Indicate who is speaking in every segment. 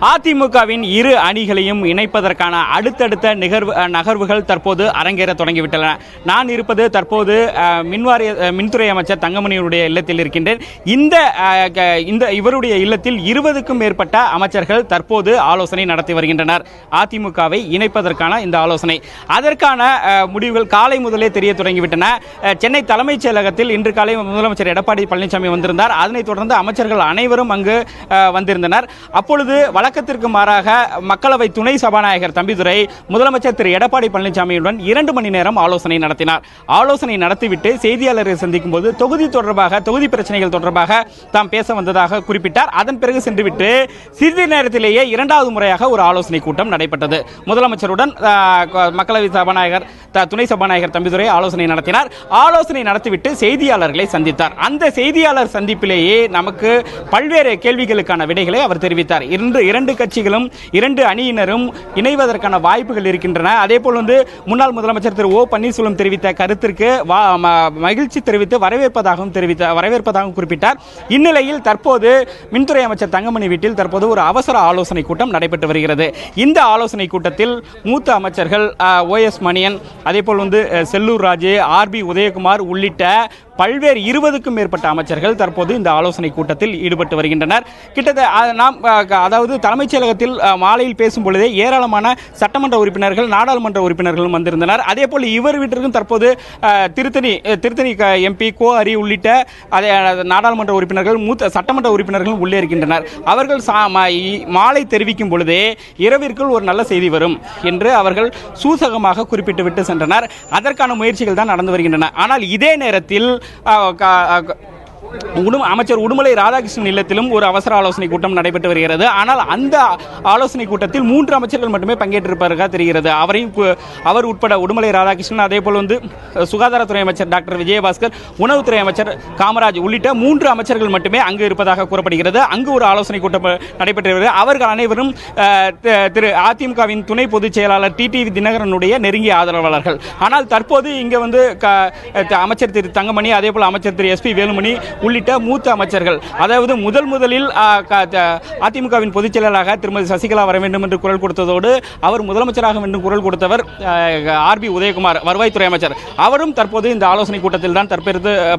Speaker 1: அதிமுகவின் இரு அணிகளையும் இணைப்பதற்கான அடுத்தடுத்த நகர்வுகள் தற்போது அரங்கேற தொடங்கிவிட்டன. நான் இருப்பது தற்போது மின்துறை அமைச்சர் தங்கமணியுடைய இல்லத்தில் இருக்கின்றேன். இந்த இவருடைய இல்லத்தில் 20க்கும் மேற்பட்ட அமைச்சர்கள் தற்போது ஆலோசனை நடத்தி வருகின்றனர். அதிமுகவை இணைப்பதற்கான இந்த ஆலோசனை, அதற்கான முடிவுகள் காலை முதலே தெரிய தொடங்கிவிட்டன. சென்னை தலைமைச் செயலகத்தில் இன்று காலை முதலமைச்சர் எடப்பாடி பழனிசாமி வந்திருந்தார். அதனைத் தொடர்ந்து அமைச்சர்கள் அனைவரும் அங்கு வந்திருந்தனர். அப்பொழுது வழக்கத்திற்கு மாறாக மக்களவை துணை சபாநாயகர் தம்பிதுரை முதலமைச்சர் திரு எடப்பாடி பழனிசாமியுடன் 2 மணி நேரம் ஆலோசனை நடத்தினார். ஆலோசனை நடத்திவிட்டு செய்தியாளரை சந்திக்கும் போது தொகுதி பிரச்சனைகள் தொடர்பாக தாம் பேச வந்ததாக குறிப்பிட்டார். அதன் பிறகு சென்றுவிட்டு சிறிது நேரத்திலேயே 2வது முறையாக ஒரு ஆலோசனை கூட்டம் நடைபெற்றது. முதலமைச்சருடன் மக்களவை சபாநாயகர் துணை சபாநாயகர் தம்பிதுரை ஆலோசனை நடத்தினார். ஆலோசனை நடத்திவிட்டு செய்தியாளர்களை சந்தித்தார். அந்த செய்தியாளர் சந்திப்பிலேயே நமக்கு பல்வேறு கேள்விகளுக்கான விடைகளை அவர் தெரிவித்தார். இரண்டு கட்சிகளும் 2 அணியினரும் இணைவதற்கான வாய்ப்புகள் இருக்கின்றன. அதே போல் முன்னாள் முதலமைச்சர் திரு ஓ பன்னீர்செல்வம் தெரிவித்த கருத்திற்கு மகிழ்ச்சி தெரிவித்து வரவேற்பதாகவும் குறிப்பிட்டார். இந்நிலையில் தற்போது மின்துறை அமைச்சர் தங்கமணி வீட்டில் தற்போது ஒரு அவசர ஆலோசனை கூட்டம் நடைபெற்று வருகிறது. இந்த ஆலோசனை கூட்டத்தில் மூத்த அமைச்சர்கள் OS மணியன், அதே போல் செல்லூர் ராஜு, RB உதயகுமார் உள்ளிட்ட பல்வேறு 20க்கும் மேற்பட்ட அமைச்சர்கள் தற்போது இந்த ஆலோசனை கூட்டத்தில் ஈடுபட்டு வருகின்றனர். அதாவது தலைமைச் செயலகத்தில் மாலையில் பேசும் பொழுதே ஏராளமான சட்டமன்ற உறுப்பினர்கள், நாடாளுமன்ற உறுப்பினர்களும் வந்திருந்தனர். அதே போல் இவர் வீட்டிற்கும் தற்போது திருத்தணி MP கோஹரி உள்ளிட்ட நாடாளுமன்ற உறுப்பினர்கள், மூத்த சட்டமன்ற உறுப்பினர்களும் உள்ளே இருக்கின்றனர். அவர்கள் மாலை தெரிவிக்கும் பொழுதே இரவிற்குள் ஒரு நல்ல செய்தி வரும் என்று அவர்கள் சூசகமாக குறிப்பிட்டு விட்டு சென்றனர். அதற்கான முயற்சிகள் தான் நடந்து வருகின்றன. ஆனால் இதே நேரத்தில் அமைச்சர் உடுமலை ராதாகிருஷ்ணன் இல்லத்திலும் ஒரு அவசர ஆலோசனை கூட்டம் நடைபெற்று வருகிறது. ஆனால் அந்த ஆலோசனை கூட்டத்தில் 3 அமைச்சர்கள் மட்டுமே பங்கேற்றிருப்பதாக தெரிகிறது. அவர் உட்பட உடுமலை ராதாகிருஷ்ணன், அதே போல் சுகாதாரத்துறை அமைச்சர் டாக்டர் விஜயபாஸ்கர், உணவுத்துறை அமைச்சர் காமராஜ் உள்ளிட்ட 3 அமைச்சர்கள் மட்டுமே அங்கு இருப்பதாக கூறப்படுகிறது. அங்கு ஒரு ஆலோசனை கூட்டம் நடைபெற்று வருகிறது. அவர்கள் அனைவரும் திரு அதிமுகவின் துணை பொதுச் செயலாளர் TTV தினகரனுடைய நெருங்கிய ஆதரவாளர்கள். ஆனால் தற்போது இங்கு அமைச்சர் திரு தங்கமணி, அதே போல் அமைச்சர் திரு SP வேலுமணி உள்ளிட்ட மூத்த அமைச்சர்கள், அதாவது முதலில் அதிமுகவின் பொதுச் செயலாளராக திருமதி சசிகலா வர வேண்டும் என்று குரல் கொடுத்ததோடு அவர் முதலமைச்சராக வேண்டும் குரல் கொடுத்தவர் RB உதயகுமார், வருவாய்த்துறை அமைச்சர். அவரும் தற்போது இந்த ஆலோசனை கூட்டத்தில் தான்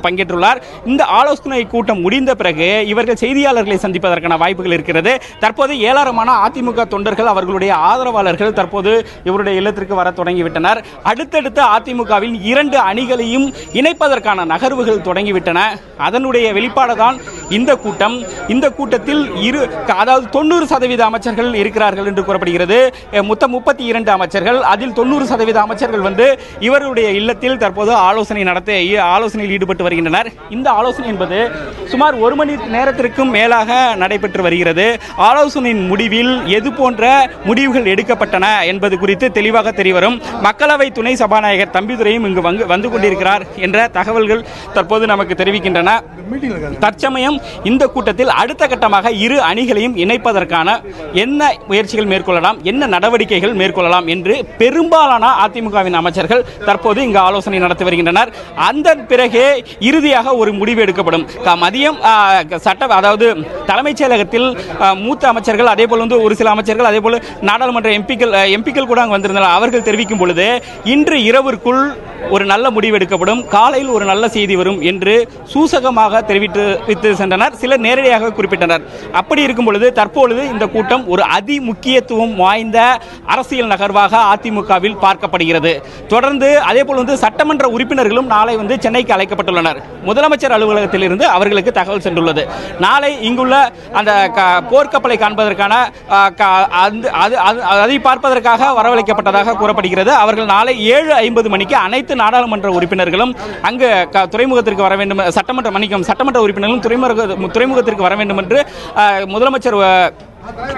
Speaker 1: பங்கேற்றுள்ளார். இந்த ஆலோசனை கூட்டம் முடிந்த பிறகு இவர்கள் செய்தியாளர்களை சந்திப்பதற்கான வாய்ப்புகள் இருக்கிறது. தற்போது ஏராளமான அதிமுக தொண்டர்கள், அவர்களுடைய ஆதரவாளர்கள் தற்போது இவருடைய இல்லத்திற்கு வர தொடங்கிவிட்டனர். அடுத்தடுத்து அதிமுகவின் 2 அணிகளையும் இணைப்பதற்கான நகர்வுகள் தொடங்கிவிட்டன. அதனுடைய வெளிப்பாடு தான் இந்த கூட்டம். இந்த கூட்டத்தில் 90% அமைச்சர்கள் இருக்கிறார்கள் என்று கூறப்படுகிறது. மொத்தம் 32 அமைச்சர்கள், அதில் 90% அமைச்சர்கள் இவருடைய இல்லத்தில் தற்போது ஆலோசனையில் ஈடுபட்டு வருகின்றனர். இந்த ஆலோசனை என்பது சுமார் 1 மணி நேரத்திற்கும் மேலாக நடைபெற்று வருகிறது. ஆலோசனையின் முடிவில் எது போன்ற முடிவுகள் எடுக்கப்பட்டன என்பது குறித்து தெளிவாக தெரியவரும். மக்களவை துணை சபாநாயகர் தம்பிதுரையும் இங்கு வந்து கொண்டிருக்கிறார் என்ற தகவல்கள் தற்போது நமக்கு தெரிவிக்கின்றன. தற்சமயம் இந்த கூட்டத்தில் அடுத்த கட்டமாக 2 அணிகளையும் இணைப்பதற்கான என்ன முயற்சிகள் மேற்கொள்ளலாம், என்ன நடவடிக்கைகள் மேற்கொள்ளலாம் என்று பெரும்பாலான அதிமுகவின் அமைச்சர்கள் தற்போது இங்கு ஆலோசனை நடத்தி வருகின்றனர். அந்த பிறகு இறுதியாக ஒரு முடிவு எடுக்கப்படும். மதியம் அதாவது தலைமைச் செயலகத்தில் மூத்த அமைச்சர்கள், அதே போல் ஒரு சில அமைச்சர்கள், அதே போல் நாடாளுமன்ற எம்பிக்கள் கூட அங்கு வந்திருந்தனர். அவர்கள் தெரிவிக்கும் பொழுது இன்று இரவிற்குள் ஒரு நல்ல முடிவு எடுக்கப்படும், காலையில் ஒரு நல்ல செய்தி வரும் என்று சூசகமாக தெரிவித்து சென்றனர். சிலர் நேரடியாக குறிப்பிட்டனர். அப்படி இருக்கும் பொழுது தற்பொழுது இந்த கூட்டம் ஒரு அதி முக்கியத்துவம் வாய்ந்த அரசியல் நகர்வாக அதிமுகவில் பார்க்கப்படுகிறது. தொடர்ந்து அதே போல் சட்டமன்ற உறுப்பினர்களும் நாளை சென்னைக்கு அழைக்கப்பட்டுள்ளனர். முதலமைச்சர் அலுவலகத்தில் இருந்து அவர்களுக்கு தகவல் சென்றுள்ளது. நாளை இங்குள்ள அந்த போர்க்கப்பலை காண்பதற்கான அதை பார்ப்பதற்காக வரவழைக்கப்பட்டதாக கூறப்படுகிறது. அவர்கள் நாளை 7:50 மணிக்கு அனைத்து நாடாளுமன்ற உறுப்பினர்களும் அங்கு துறைமுகத்திற்கு வர வேண்டும், சட்டமன்ற உறுப்பினர்களும் துறைமுகத்திற்கு வர வேண்டும் என்று முதலமைச்சர்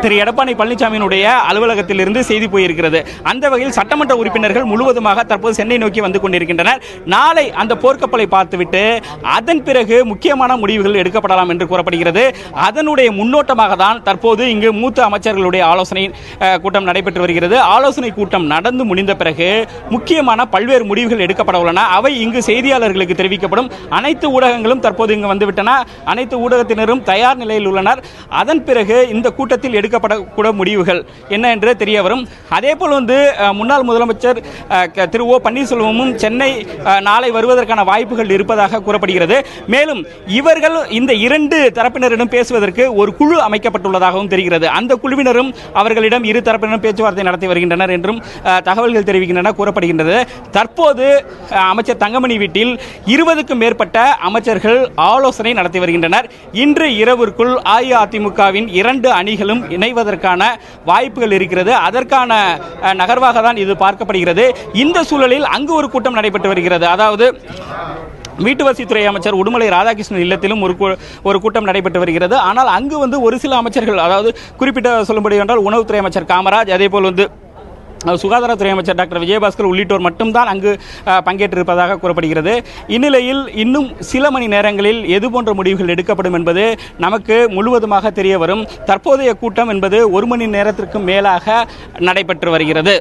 Speaker 1: திரு எடப்பாடி பழனிசாமியினுடைய அலுவலகத்தில் இருந்து செய்தி போயிருக்கிறது. அந்த வகையில் சட்டமன்ற உறுப்பினர்கள் முழுவதுமாக தற்போது சென்னை நோக்கி வந்து கொண்டிருக்கின்றனர். நாளை அந்த போர்க்கப்பலை பார்த்துவிட்டு அதன் பிறகு முக்கியமான முடிவுகள் எடுக்கப்படலாம் என்று கூறப்படுகிறது. அதனுடைய முன்னோட்டமாக தான் தற்போது இங்கு மூத்த அமைச்சர்களுடைய ஆலோசனை கூட்டம் நடைபெற்று வருகிறது. ஆலோசனை கூட்டம் நடந்து முடிந்த பிறகு முக்கியமான பல்வேறு முடிவுகள் எடுக்கப்பட உள்ளன. அவை இங்கு செய்தியாளர்களுக்கு தெரிவிக்கப்படும். அனைத்து ஊடகங்களும் தற்போது இங்கு வந்துவிட்டன. அனைத்து ஊடகத்தினரும் தயார் நிலையில் உள்ளனர். அதன் பிறகு இந்த கூட்டத்தில் கூட்டத்தில் எடுக்கப்படக்கூட முடிவுகள் என்ன என்று தெரிய வரும். அதே போல் முன்னாள் முதலமைச்சர் திரு ஓ பன்னீர்செல்வமும் சென்னை நாளை வருவதற்கான வாய்ப்புகள் இருப்பதாக கூறப்படுகிறது. மேலும் இவர்கள் இந்த இரண்டு தரப்பினரிடம் பேசுவதற்கு ஒரு குழு அமைக்கப்பட்டுள்ளதாகவும் தெரிகிறது. அந்த குழுவினரும் அவர்களிடம் இரு தரப்பினரும் பேச்சுவார்த்தை நடத்தி வருகின்றனர் என்றும் தகவல்கள் தெரிவிக்கின்றன, கூறப்படுகின்றது. தற்போது அமைச்சர் தங்கமணி வீட்டில் 20க்கும் மேற்பட்ட அமைச்சர்கள் ஆலோசனை நடத்தி வருகின்றனர். இன்று இரவிற்குள் அஇஅதிமுகவின் இரண்டு அணிகளும் இணைவதற்கான வாய்ப்புகள் இருக்கிறது. அதற்கான நகர்வாக தான் இது பார்க்கப்படுகிறது. இந்த சூழலில் அங்கு ஒரு கூட்டம் நடைபெற்று வருகிறது. அதாவது வீட்டுவசதித்துறை அமைச்சர் உடுமலை ராதாகிருஷ்ணன் இல்லத்திலும் ஒரு கூட்டம் நடைபெற்று வருகிறது. ஆனால் அங்கு ஒரு சில அமைச்சர்கள், அதாவது குறிப்பிட்ட சொல்லும்படி என்றால் உணவுத்துறை அமைச்சர் காமராஜ், அதே போல் சுகாதாரத்துறை அமைச்சர் டாக்டர் விஜயபாஸ்கர் உள்ளிட்டோர் மட்டும்தான் அங்கு பங்கேற்றிருப்பதாக கூறப்படுகிறது. இந்நிலையில் இன்னும் சில மணி நேரங்களில் எது போன்ற முடிவுகள் எடுக்கப்படும் என்பது நமக்கு முழுவதுமாக தெரிய வரும். தற்போதைய கூட்டம் என்பது 1 மணி நேரத்திற்கு மேலாக நடைபெற்று வருகிறது.